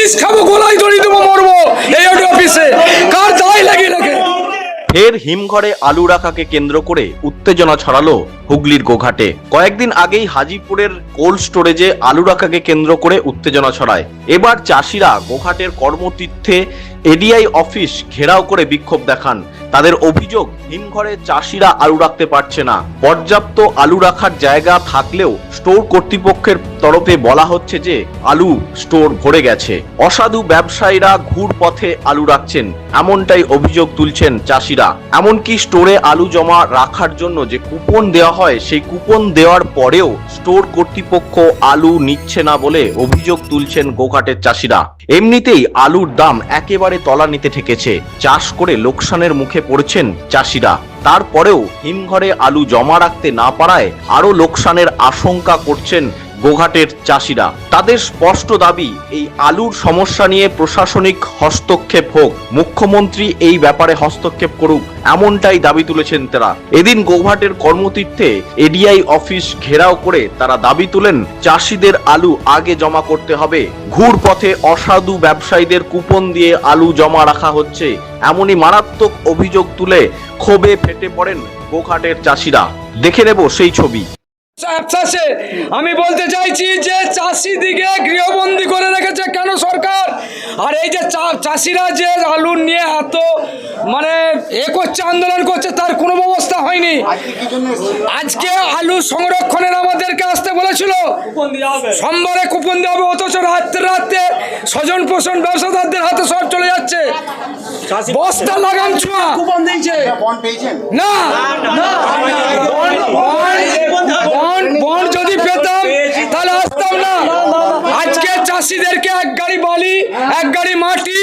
বিষ খাবো, গলায় দড়ি দেবো, মরবো এই অফিসে। কার দায় লাগিয়ে রাখে? ফের হিমঘরে আলু রাখাকে কেন্দ্র করে উত্তেজনা ছড়ালো হুগলির গোঘাটে। কয়েকদিন আগেই হাজিপুরের কোল্ড স্টোরেজে আলু রাখাকে কেন্দ্র করে উত্তেজনা ছড়ায়। এবার চাষিরা গোঘাটের কর্মতীর্থে এডিআই অফিস ঘেরাও করে বিক্ষোভ দেখান। তাদের অভিযোগ, হিমঘরে চাষিরা আলু রাখতে পারছে না। পর্যাপ্ত আলু রাখার জায়গা থাকলেও স্টোর কর্তৃপক্ষের তরফে বলা হচ্ছে যে আলু স্টোর ভরে গেছে। অসাধু ব্যবসায়ীরা ঘুর পথে আলু রাখছেন, এমনটাই অভিযোগ তুলছেন চাষিরা। এমনকি স্টোরে আলু জমা রাখার জন্য যে কুপন দেওয়া হয়, সেই কুপন দেওয়ার পরেও স্টোর কর্তৃপক্ষ আলু নিচ্ছে না বলে অভিযোগ তুলছেন গোঘাটের চাষিরা। এমনিতেই আলুর দাম একেবারে তলানিতে ঠেকেছে। চাষ করে লোকসানের মুখে পড়েছেন চাষিরা। তারপরেও হিমঘরে আলু জমা রাখতে না পারায় আরো লোকসানের আশঙ্কা করছেন গোঘাটের চাষিরা। তাদের স্পষ্ট দাবি, এই আলুর সমস্যা নিয়ে প্রশাসনিক হস্তক্ষেপ হোক, মুখ্যমন্ত্রী এই ব্যাপারে হস্তক্ষেপ করুক, এমনটাই দাবি তুলেছেন তারা। এদিন গোঘাটের কর্মতীর্থে এডিআই অফিস ঘেরাও করে তারা দাবি তুলেন, চাষিদের আলু আগে জমা করতে হবে। ঘুর পথে অসাধু ব্যবসায়ীদের কুপন দিয়ে আলু জমা রাখা হচ্ছে, এমনই মারাত্মক অভিযোগ তুলে ক্ষোভে ফেটে পড়েন গোঘাটের চাষিরা। দেখে নেব সেই ছবি। আমি বলতে চাইছি যে চাষিদিকে গৃহবন্দী করে রেখেছে কেন সরকার? আর এই যে চাষিরা যে আলু নিয়ে এত করছে, আন্দোলন করছে, তার কোনো ব্যবস্থা হয়নি। আজকে আলু সংরক্ষণের আমাদেরকে আসতে বলেছিল, সোমবারে কুপন দেওয়া হবে, অথচ রাত্রে স্বজন পোষণ ব্যবসাদারদের হাতে সব চলে যাচ্ছে। বস্তা লাগাম ছোঁয়া কুপন দিয়েছে না। বন্ড যদি পেতাম তাহলে আসতাম না। আজকে চাষিদেরকে এক গাড়ি বালি, এক গাড়ি মাটি,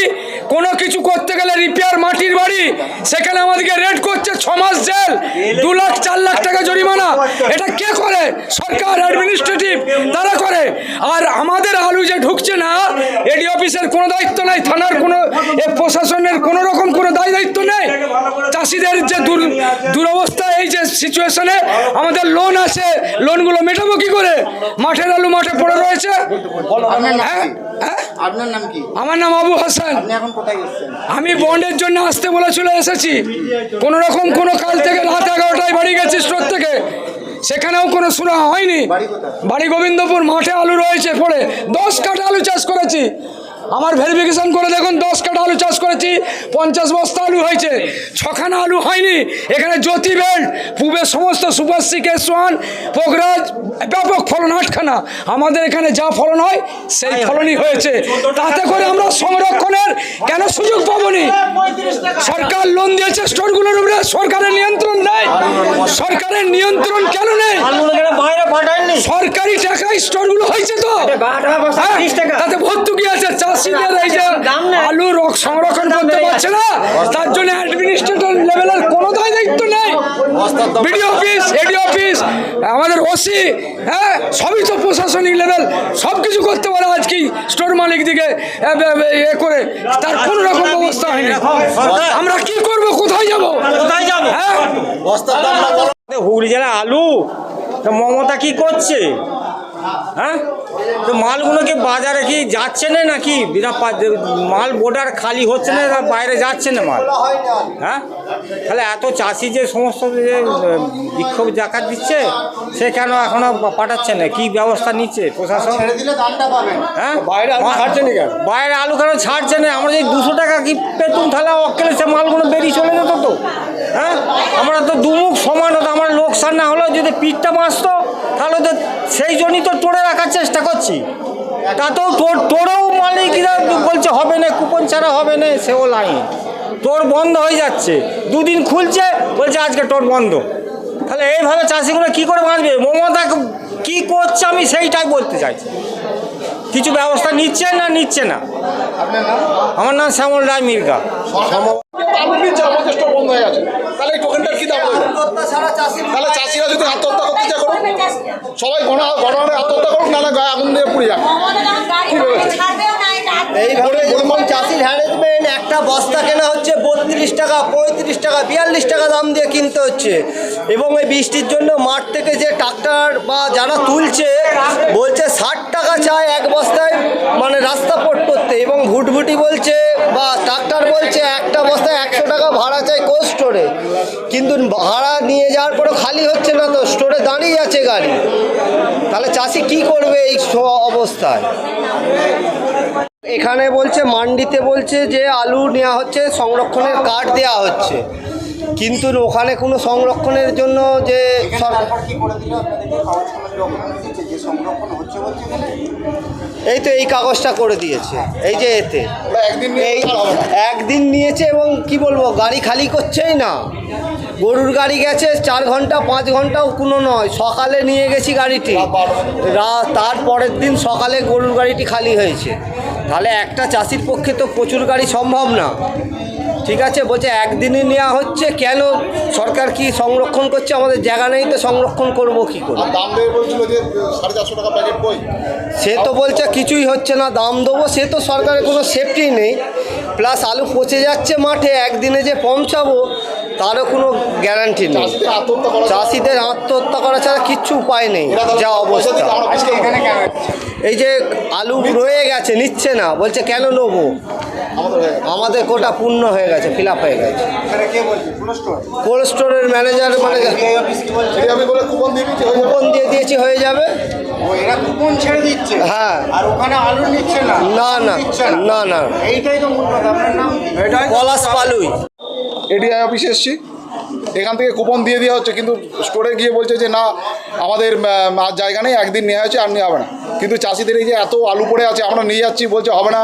কোনো কিছু করতে গেলে রিপেয়ার মাটির বাড়ি, সেখানে আমাদেরকে রেড করছে 6 মাস জেল, 2 লাখ 4 লাখ টাকা জরিমানা। এটা কে করে? সরকার, অ্যাডমিনিস্ট্রেটিভ, তারা করে। আর আমাদের আলু যে ঢুকছে না, এডি অফিসের কোনো দায়িত্ব নেই, থানার কোনো প্রশাসনের কোনো রকম কোনো দায়িত্ব নেই। চাষিদের যে দুরবস্থা, এই যে সিচুয়েশনে আমাদের লোন আছে, লোনগুলো মেটাবো কি করে? মাঠের আলু মাঠে পড়ে রয়েছে। আপনার নাম কি? আমার নাম আবু হাসান। আপনি এখন কোথায় গেছেন? আমি বন্ডের জন্য আসতে বলেছিল, এসেছি। কোনো রকম কোনো কাল থেকে রাত 11টায় বাড়ি গেছি স্টোর থেকে, সেখানেও কোনো শোনা হয়নি। বাড়ি গোবিন্দপুর, মাঠে আলু রয়েছে পড়ে। 10 কাঠা আলু চাষ করেছি। আমার ভেরিফিকেশন করে দেখুন, 10 কাঠা আলু চাষ করেছি, 50 বস্তা আলু হয়েছে, 6খানা আলু হয়নি। এখানে জ্যোতি বেল্ট, পূবের সমস্ত সুপারসি, কেশওয়ান, পোগরাজ, ব্যাপক ফলন 8খানা। আমাদের এখানে যা ফলন হয় সেই ফলনই হয়েছে। তাতে করে আমরা সংরক্ষণের কেন সুযোগ পাবনি? সরকার লোন দিয়েছে স্টোরগুলোর উপরে, সরকারের নিয়ন্ত্রণ নেই। সরকারের নিয়ন্ত্রণ কেন নেই? সরকারি টাকায় স্টোরগুলো হয়েছে তো, তাতে ভর্তুকি আছে। চাষিদের এই যে আলু সংরক্ষণ করতে পারছে না, তার জন্য অ্যাডমিনিস্ট্রেটর লেভেলের কোনো দায়িত্ব নেই। বিডিও অফিস, এডি অফিস, আমাদের ওসি, সবই তো প্রশাসনিক লেভেল, সব কিছু করতে পারে। আজকে স্টোর মালিক দিকে করে তার কোনো রকম ব্যবস্থা হয়নি। আমরা কি করব? কোথায় যাব? হুগলি জেলা আলু মমতা কি করছে? তো মালগুলো কি বাজারে কি যাচ্ছে না, নাকি মাল বোর্ডার খালি হচ্ছে না, বাইরে যাচ্ছে না মাল? তাহলে এত চাষি যে সমস্ত যে বিক্ষোভ জাকাত দিচ্ছে, সে কেন এখনো পাঠাচ্ছে না? কি ব্যবস্থা নিচ্ছে প্রশাসন? বাইরে আলু কেন ছাড়ছে না? আমরা যদি 200 টাকা কি পেতুম, তাহলে অকেলে সে মালগুলো বেরিয়ে চলে যেত তো। আমরা তো দুমুখ সমান হতো। আমার লোকসান না হলেও যদি পিঠটা বাঁচতো, তাহলে তো সেই জন্যই তো তোড়ে রাখার চেষ্টা করছি। তাতেও তোরেও মালিকরা বলছে হবে না, কুপন ছাড়া হবে না, সেও লাইন তোর বন্ধ হয়ে যাচ্ছে। 2 দিন খুলছে, বলছে আজকে তোর বন্ধ। তাহলে এইভাবে চাষিগুলো কী করে বাঁচবে? মমতা কী করছে আমি সেইটাই বলতে চাইছি। কিছু ব্যবস্থা নিচ্ছে না, নিচ্ছে না। আমার নাম শ্যামল রায় মির্গা। বন্ধ হয়ে গেছে, তাহলে এই টোকেনটার কি দাম হবে? তাহলে চাষিরা যদি আত্মহত্যা করতে চায় করুন, সবাই গণহারে আত্মহত্যা করুন, নাহলে গায়ে আগুন দিয়ে পুড়ে যাক। এইভাবে যেমন চাষির হ্যারাসমেন্ট, একটা বস্তা কেনা হচ্ছে 32 টাকা, 35 টাকা, 42 টাকা দাম দিয়ে কিনতে হচ্ছে। এবং এই বৃষ্টির জন্য মাঠ থেকে যে ট্রাক্টর বা যারা তুলছে, বলছে 60 টাকা চায় এক বস্তায় রাস্তা পট করতে। এবং ভুটভুটি বলছে বা ট্রাক্টর বলছে একটা বস্তায় 100 টাকা ভাড়া চাই কোল্ড স্টোরে, কিন্তু ভাড়া নিয়ে যাওয়ার পরেও খালি হচ্ছে না, তো স্টোরে দাঁড়িয়ে আছে গাড়ি। তাহলে চাষি কি করবে এই অবস্থায়? এখানে বলছে মান্ডিতে বলছে যে আলু নেওয়া হচ্ছে, সংরক্ষণের কার্ড দেওয়া হচ্ছে, কিন্তু ওখানে কোনো সংরক্ষণের জন্য যে এই তো এই কাগজটা করে দিয়েছে, এই যে এতে এই একদিন নিয়েছে এবং কি বলবো গাড়ি খালি করছেই না। গরুর গাড়ি গেছে 4 ঘন্টা 5 ঘন্টাও কোনো নয়, সকালে নিয়ে গেছি গাড়িটি, তার পরের দিন সকালে গরুর গাড়িটি খালি হয়েছে। তাহলে একটা চাষির পক্ষে তো প্রচুর গাড়ি সম্ভব না। ঠিক আছে, বলছে একদিনই নেওয়া হচ্ছে, কেন সরকার কি সংরক্ষণ করছে? আমাদের জায়গা নেই তো সংরক্ষণ করব কি করে? দাম দেবে বলছিল যে 450 টাকা প্যাকেট বই, সে তো বলছে কিছুই হচ্ছে না, দাম দেবো, সে তো সরকারের কোনো সেফটি নেই। প্লাস আলু পচে যাচ্ছে মাঠে, একদিনে যে পৌঁছাবো তারও কোনো গ্যারান্টি নেই। চাষিদের আত্মহত্যা করা ছাড়া কিচ্ছু উপায় নেই যা অবস্থা। এই যে আলু রয়ে গেছে, নিচ্ছে না, বলছে কেন নেবো, আমাদের কোটা পূর্ণ হয়ে গেছে, ফিল আপ হয়ে গেছে। কোল্ড স্টোরের ম্যানেজার মানে কুপন দিয়ে দিয়েছি, হয়ে যাবে। এরা কুপন ছেড়ে দিচ্ছে হ্যাঁ, আর ওখানে আলু নিচ্ছে না, না না না না, এইটাই তো মূল কথা। আপনার নাম? পলাশ পালুই। এডিআই অফিসে এসেছি, এখান থেকে কুপন দিয়ে দেওয়া হচ্ছে, কিন্তু স্টোরে গিয়ে বলছে যে না আমাদের আর জায়গা নেই, একদিন নেওয়া হয়েছে আর নেওয়া হবে না। কিন্তু চাষিদের এই যে এত আলু পড়ে আছে, আমরা নিয়ে যাচ্ছি, বলছে হবে না,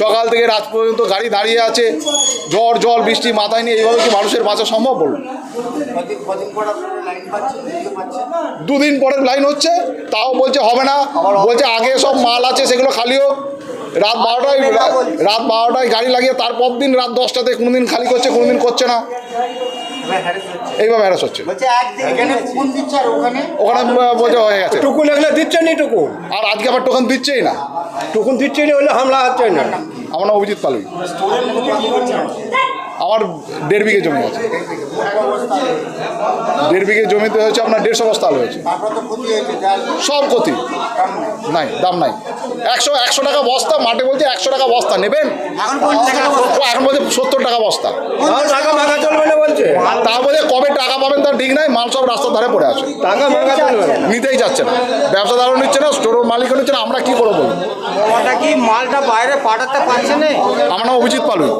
সকাল থেকে রাত পর্যন্ত গাড়ি দাঁড়িয়ে আছে, ঝড় জল বৃষ্টি মাথায় নিয়ে, এইভাবে কি মানুষের বাঁচা সম্ভব বলুন? দুদিন পরের লাইন হচ্ছে, তাও বলছে হবে না, বলছে আগে সব মাল আছে সেগুলো খালি হোক। রাত 12টায় গাড়ি লাগিয়ে তারপর দিন রাত 10টাতে কোনোদিন খালি করছে, কোনোদিন করছে না, এইভাবে হ্যারাস হচ্ছে। ওখানে বলছে হয়ে গেছে, টুকুন এখানে দিচ্ছে নি, টুকুন আর আজকে আবার টোকন দিচ্ছেই না। টুকুন দিচ্ছে নি হলে হামলা হচ্ছে না। আমার নাম অভিজিৎ পালুই, আমার 1.5 বিঘে জমি আছে। 1.5 বিঘে জমিতে হচ্ছে আপনার 150 বস্তা আলু হয়েছে, সব ক্ষতি নাই, দাম নাই। 100 টাকা বস্তা, মাঠে বলছে 100 টাকা বস্তা নেবেন, এখন বলছে 70 টাকা বস্তা। টাকা মাখা চলবে না বলছে, তা বলে কবে টাকা পাবেন তার ঠিক নাই, মাল সব রাস্তার ধারে পড়ে আছে, টাকা মাখা চলবে না। নিতেই যাচ্ছে না, ব্যবসাদারও নিচ্ছে না, স্টোরের মালিকও নিচ্ছে না, আমরা কি করবো বলুন? ওটা কি মালটা বাইরে পাঠাতে পারছে না? আমার নাম অভিজিৎ পালুই।